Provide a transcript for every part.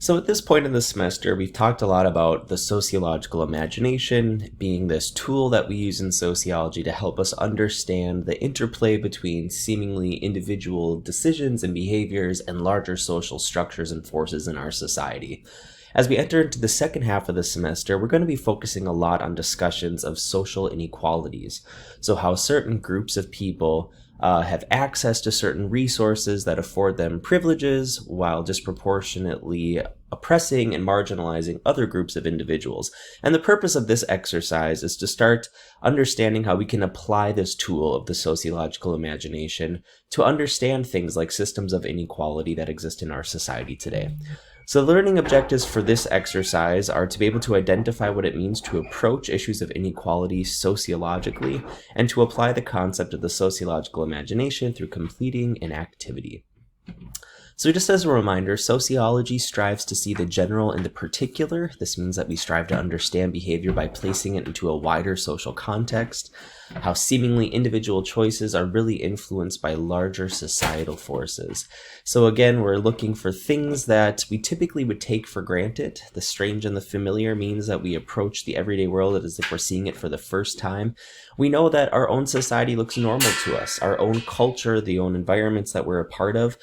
So at this point in the semester, we've talked a lot about the sociological imagination being this tool that we use in sociology to help us understand the interplay between seemingly individual decisions and behaviors and larger social structures and forces in our society. As we enter into the second half of the semester, we're going to be focusing a lot on discussions of social inequalities. So how certain groups of people have access to certain resources that afford them privileges while disproportionately oppressing and marginalizing other groups of individuals. And the purpose of this exercise is to start understanding how we can apply this tool of the sociological imagination to understand things like systems of inequality that exist in our society today. So the learning objectives for this exercise are to be able to identify what it means to approach issues of inequality sociologically and to apply the concept of the sociological imagination through completing an activity. So just as a reminder, sociology strives to see the general in the particular. This means that we strive to understand behavior by placing it into a wider social context, how seemingly individual choices are really influenced by larger societal forces. So again, we're looking for things that we typically would take for granted. The strange and the familiar means that we approach the everyday world as if we're seeing it for the first time. We know that our own society looks normal to us, our own culture, the own environments that we're a part of.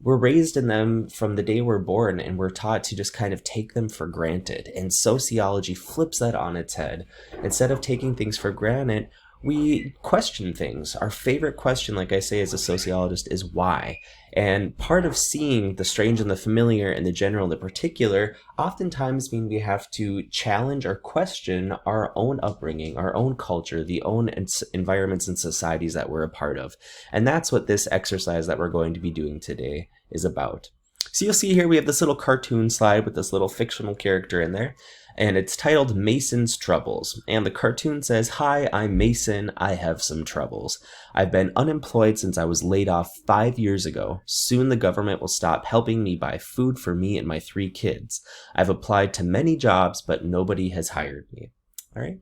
We're raised in them from the day we're born, and we're taught to just kind of take them for granted. And sociology flips that on its head. Instead of taking things for granted, we question things. Our favorite question, like I say as a sociologist, is why. And part of seeing the strange and the familiar and the general and the particular oftentimes mean we have to challenge or question our own upbringing, our own culture, the own environments and societies that we're a part of. And that's what this exercise that we're going to be doing today is about. So you'll see here we have this little cartoon slide with this little fictional character in there. And it's titled Mason's Troubles. And the cartoon says, "Hi, I'm Mason. I have some troubles. I've been unemployed since I was laid off 5 years ago. Soon the government will stop helping me buy food for me and my 3 kids. I've applied to many jobs, but nobody has hired me." All right.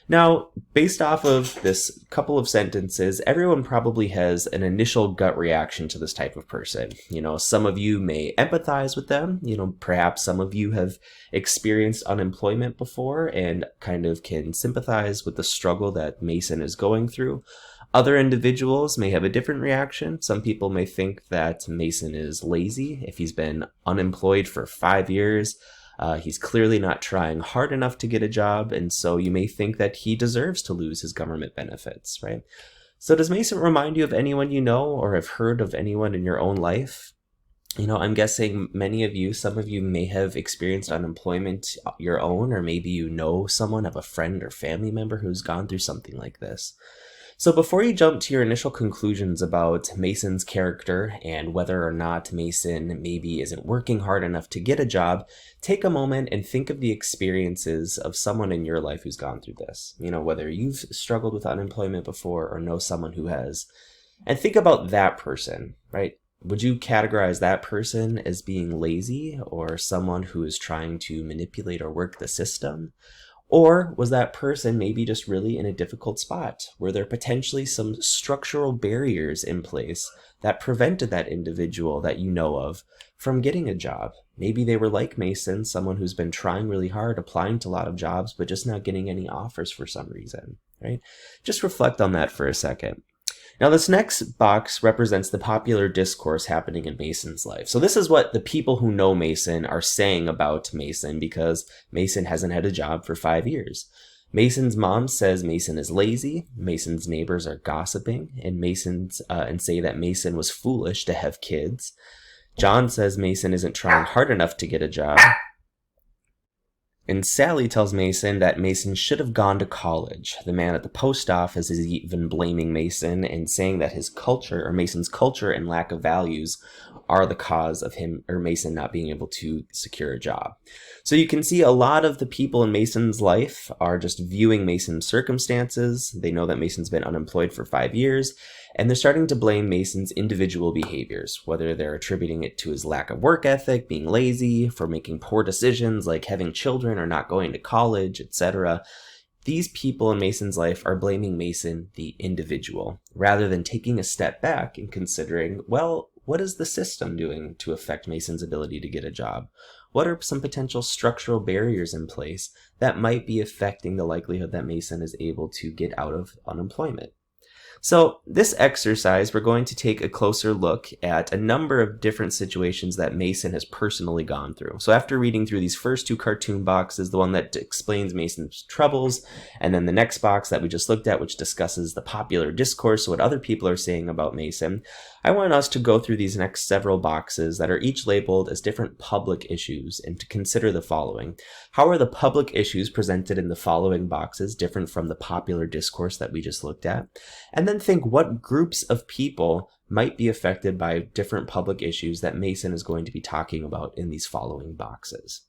Now, based off of this couple of sentences, everyone probably has an initial gut reaction to this type of person. Some of you may empathize with them. Perhaps some of you have experienced unemployment before and kind of can sympathize with the struggle that Mason is going through. Other individuals may have a different reaction. Some people may think that Mason is lazy if he's been unemployed for 5 years. He's clearly not trying hard enough to get a job, and so you may think that he deserves to lose his government benefits, right? So does Mason remind you of anyone you know or have heard of anyone in your own life? I'm guessing many of you, some of you may have experienced unemployment your own, or maybe you know someone, have a friend or family member who's gone through something like this. So before you jump to your initial conclusions about Mason's character and whether or not Mason maybe isn't working hard enough to get a job, take a moment and think of the experiences of someone in your life who's gone through this. Whether you've struggled with unemployment before or know someone who has. And think about that person, right? Would you categorize that person as being lazy or someone who is trying to manipulate or work the system? Or was that person maybe just really in a difficult spot? Were there potentially some structural barriers in place that prevented that individual that you know of from getting a job? Maybe they were like Mason, someone who's been trying really hard, applying to a lot of jobs, but just not getting any offers for some reason, right? Just reflect on that for a second. Now, this next box represents the popular discourse happening in Mason's life. So this is what the people who know Mason are saying about Mason because Mason hasn't had a job for 5 years. Mason's mom says Mason is lazy. Mason's neighbors are gossiping and say that Mason was foolish to have kids. John says Mason isn't trying hard enough to get a job. And Sally tells Mason that Mason should have gone to college. The man at the post office is even blaming Mason and saying that his culture, or Mason's culture and lack of values, are the cause of him or Mason not being able to secure a job. So you can see a lot of the people in Mason's life are just viewing Mason's circumstances. They know that Mason's been unemployed for 5 years, and they're starting to blame Mason's individual behaviors, whether they're attributing it to his lack of work ethic, being lazy, for making poor decisions like having children or not going to college, etc. These people in Mason's life are blaming Mason, the individual, rather than taking a step back and considering, well, what is the system doing to affect Mason's ability to get a job? What are some potential structural barriers in place that might be affecting the likelihood that Mason is able to get out of unemployment? So this exercise, we're going to take a closer look at a number of different situations that Mason has personally gone through. So after reading through these first two cartoon boxes, the one that explains Mason's troubles, and then the next box that we just looked at, which discusses the popular discourse, so what other people are saying about Mason, I want us to go through these next several boxes that are each labeled as different public issues and to consider the following. How are the public issues presented in the following boxes different from the popular discourse that we just looked at? And then think what groups of people might be affected by different public issues that Mason is going to be talking about in these following boxes.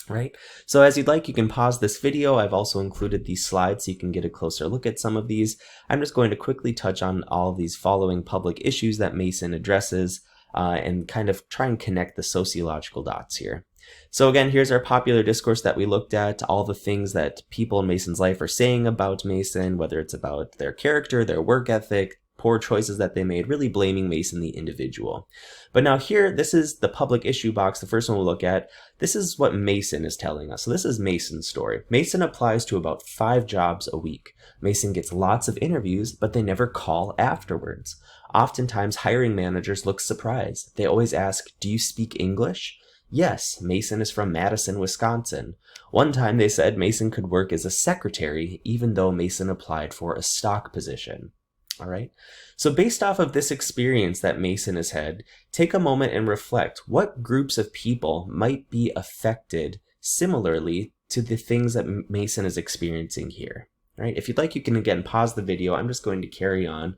Right? So as you'd like, you can pause this video. I've also included these slides so you can get a closer look at some of these. I'm just going to quickly touch on all of these following public issues that Mason addresses and kind of try and connect the sociological dots here. So again, here's our popular discourse that we looked at, all the things that people in Mason's life are saying about Mason, whether it's about their character, their work ethic, poor choices that they made, really blaming Mason the individual. But now here, this is the public issue box, the first one we'll look at. This is what Mason is telling us. So this is Mason's story. Mason applies to about 5 jobs a week. Mason gets lots of interviews, but they never call afterwards. Oftentimes, hiring managers look surprised. They always ask, "Do you speak English?" Yes, Mason is from Madison, Wisconsin. One time they said Mason could work as a secretary, even though Mason applied for a stock position. All right. So based off of this experience that Mason has had, take a moment and reflect what groups of people might be affected similarly to the things that Mason is experiencing here. All right. If you'd like, you can again pause the video. I'm just going to carry on.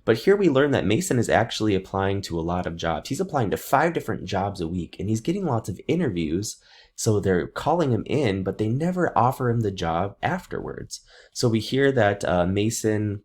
But here we learn that Mason is actually applying to a lot of jobs. He's applying to 5 different jobs a week, and he's getting lots of interviews. So they're calling him in, but they never offer him the job afterwards. So we hear that Mason,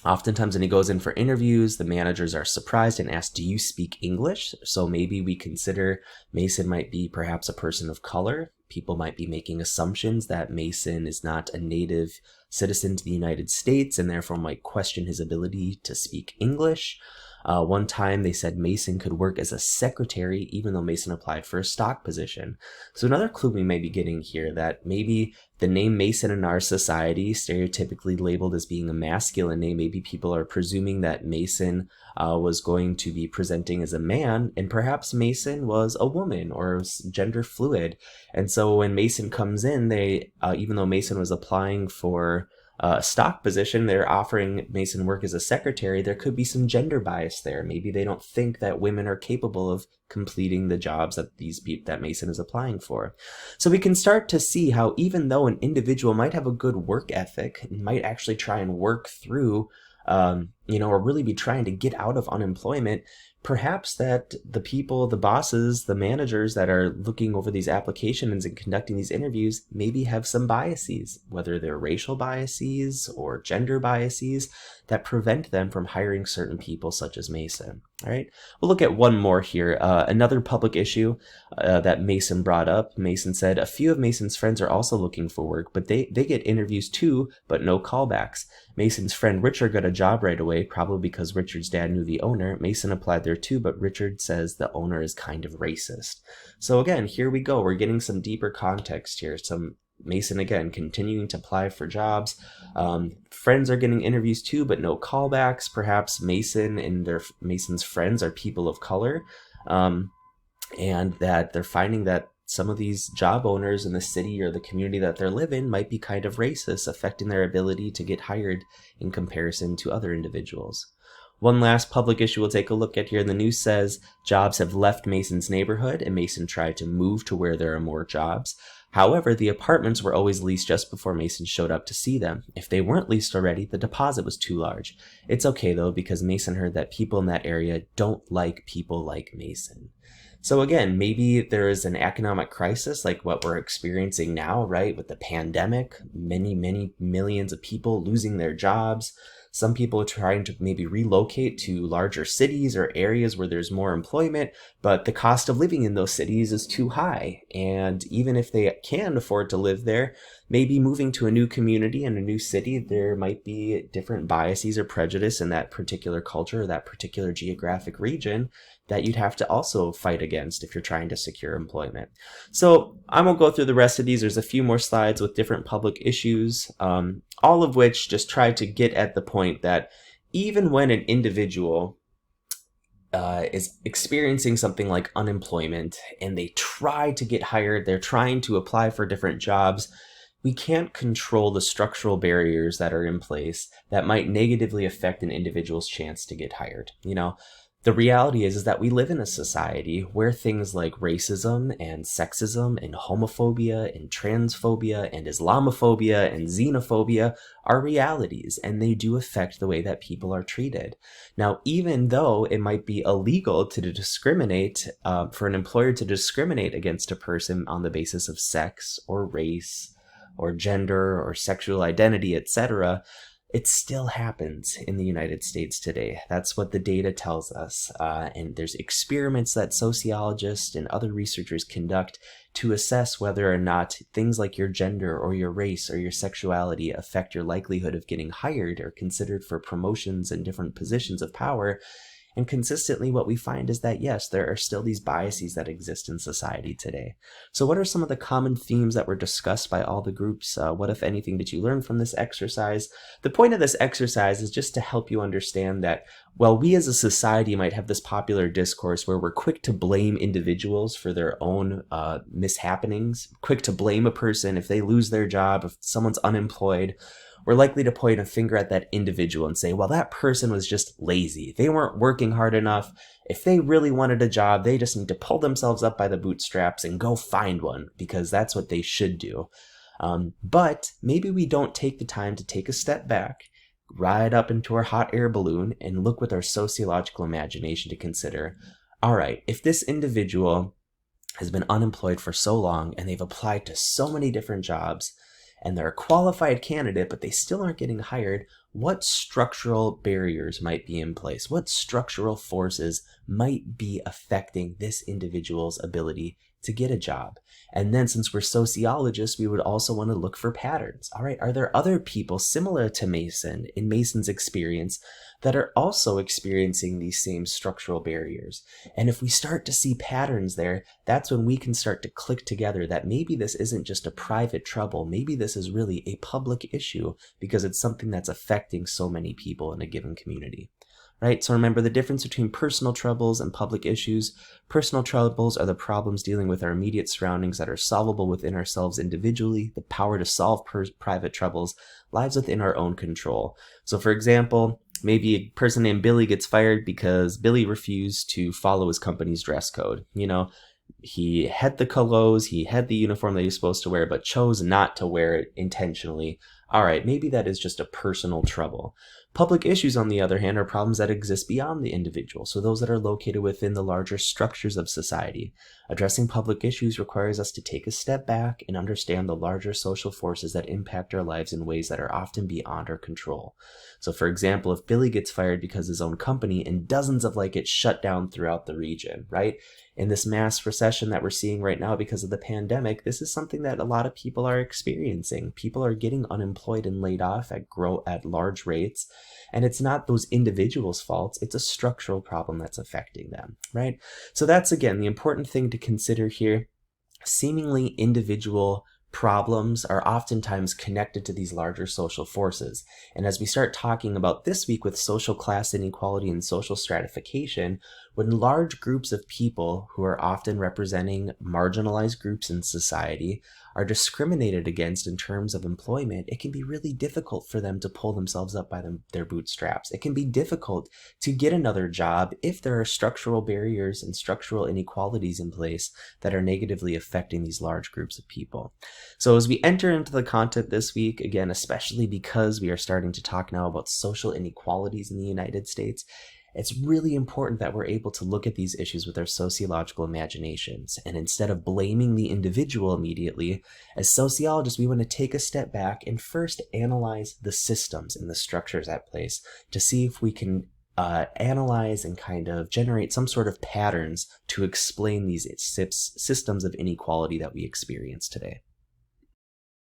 oftentimes when he goes in for interviews, the managers are surprised and ask, "Do you speak English?" So maybe we consider Mason might be perhaps a person of color. People might be making assumptions that Mason is not a native citizen to the United States and therefore might question his ability to speak English. One time they said Mason could work as a secretary even though Mason applied for a stock position. So another clue we may be getting here that maybe the name Mason in our society, stereotypically labeled as being a masculine name, maybe people are presuming that Mason was going to be presenting as a man, and perhaps Mason was a woman or gender fluid. And so when Mason comes in, they, even though Mason was applying for a stock position, they're offering Mason work as a secretary. There could be some gender bias there. Maybe they don't think that women are capable of completing the jobs that that Mason is applying for. So we can start to see how even though an individual might have a good work ethic, might actually try and work through, or really be trying to get out of unemployment, perhaps that the people, the bosses, the managers that are looking over these applications and conducting these interviews maybe have some biases, whether they're racial biases or gender biases that prevent them from hiring certain people such as Mason. All right, we'll look at one more here. Another public issue that Mason brought up. Mason said a few of Mason's friends are also looking for work, but they get interviews too, but no callbacks. Mason's friend Richard got a job right away, probably because Richard's dad knew the owner. Mason applied there too, but Richard says the owner is kind of racist. So again, here we go. We're getting some deeper context here. Some Mason, again, continuing to apply for jobs. Friends are getting interviews too, but no callbacks. Perhaps Mason and Mason's friends are people of color, and that they're finding that some of these job owners in the city or the community that they live in might be kind of racist, affecting their ability to get hired in comparison to other individuals. One last public issue we'll take a look at here. The news says jobs have left Mason's neighborhood and Mason tried to move to where there are more jobs. However, the apartments were always leased just before Mason showed up to see them. If they weren't leased already, the deposit was too large. It's okay though, because Mason heard that people in that area don't like people like Mason. So again, maybe there is an economic crisis like what we're experiencing now, right? With the pandemic, many millions of people losing their jobs. Some people are trying to maybe relocate to larger cities or areas where there's more employment, but the cost of living in those cities is too high. And even if they can afford to live there, maybe moving to a new community and a new city, there might be different biases or prejudice in that particular culture or that particular geographic region that you'd have to also fight against if you're trying to secure employment. So I won't go through the rest of these. There's a few more slides with different public issues, all of which just try to get at the point that even when an individual is experiencing something like unemployment and they try to get hired, they're trying to apply for different jobs, we can't control the structural barriers that are in place that might negatively affect an individual's chance to get hired. The reality is that we live in a society where things like racism and sexism and homophobia and transphobia and Islamophobia and xenophobia are realities, and they do affect the way that people are treated. Now, even though it might be illegal to discriminate, for an employer to discriminate against a person on the basis of sex or race or gender or sexual identity, etc., it still happens in the United States today. That's what the data tells us. And there's experiments that sociologists and other researchers conduct to assess whether or not things like your gender or your race or your sexuality affect your likelihood of getting hired or considered for promotions in different positions of power. And consistently what we find is that, yes, there are still these biases that exist in society today. So what are some of the common themes that were discussed by all the groups? What, if anything, did you learn from this exercise? The point of this exercise is just to help you understand that while we as a society might have this popular discourse where we're quick to blame individuals for their own mishappenings, quick to blame a person if they lose their job, if someone's unemployed, we're likely to point a finger at that individual and say, well, that person was just lazy. They weren't working hard enough. If they really wanted a job, they just need to pull themselves up by the bootstraps and go find one, because that's what they should do. But maybe we don't take the time to take a step back, ride up into our hot air balloon, and look with our sociological imagination to consider, all right, if this individual has been unemployed for so long and they've applied to so many different jobs, and they're a qualified candidate, but they still aren't getting hired, what structural barriers might be in place? What structural forces might be affecting this individual's ability to get a job? And then, since we're sociologists, we would also want to look for patterns. All right, are there other people similar to Mason, in Mason's experience, that are also experiencing these same structural barriers? And if we start to see patterns there, that's when we can start to click together that maybe this isn't just a private trouble, maybe this is really a public issue because it's something that's affecting so many people in a given community. Right? So remember the difference between personal troubles and public issues. Personal troubles are the problems dealing with our immediate surroundings that are solvable within ourselves individually. The power to solve private troubles lies within our own control. So for example, maybe a person named Billy gets fired because Billy refused to follow his company's dress code. He had the clothes, he had the uniform that he was supposed to wear, but chose not to wear it intentionally. All right, maybe that is just a personal trouble. Public issues, on the other hand, are problems that exist beyond the individual, so those that are located within the larger structures of society. Addressing public issues requires us to take a step back and understand the larger social forces that impact our lives in ways that are often beyond our control. So for example, if Billy gets fired because his own company and dozens of like it shut down throughout the region, right? In this mass recession that we're seeing right now because of the pandemic, this is something that a lot of people are experiencing. People are getting unemployed and laid off at large rates. And it's not those individuals' faults, it's a structural problem that's affecting them, right? So that's, again, the important thing to consider here. Seemingly individual problems are oftentimes connected to these larger social forces. And as we start talking about this week with social class inequality and social stratification, when large groups of people who are often representing marginalized groups in society are discriminated against in terms of employment, it can be really difficult for them to pull themselves up by their bootstraps. It can be difficult to get another job if there are structural barriers and structural inequalities in place that are negatively affecting these large groups of people. So as we enter into the content this week, again, especially because we are starting to talk now about social inequalities in the United States, it's really important that we're able to look at these issues with our sociological imaginations. And instead of blaming the individual immediately, as sociologists, we want to take a step back and first analyze the systems and the structures at place to see if we can analyze and kind of generate some sort of patterns to explain these systems of inequality that we experience today.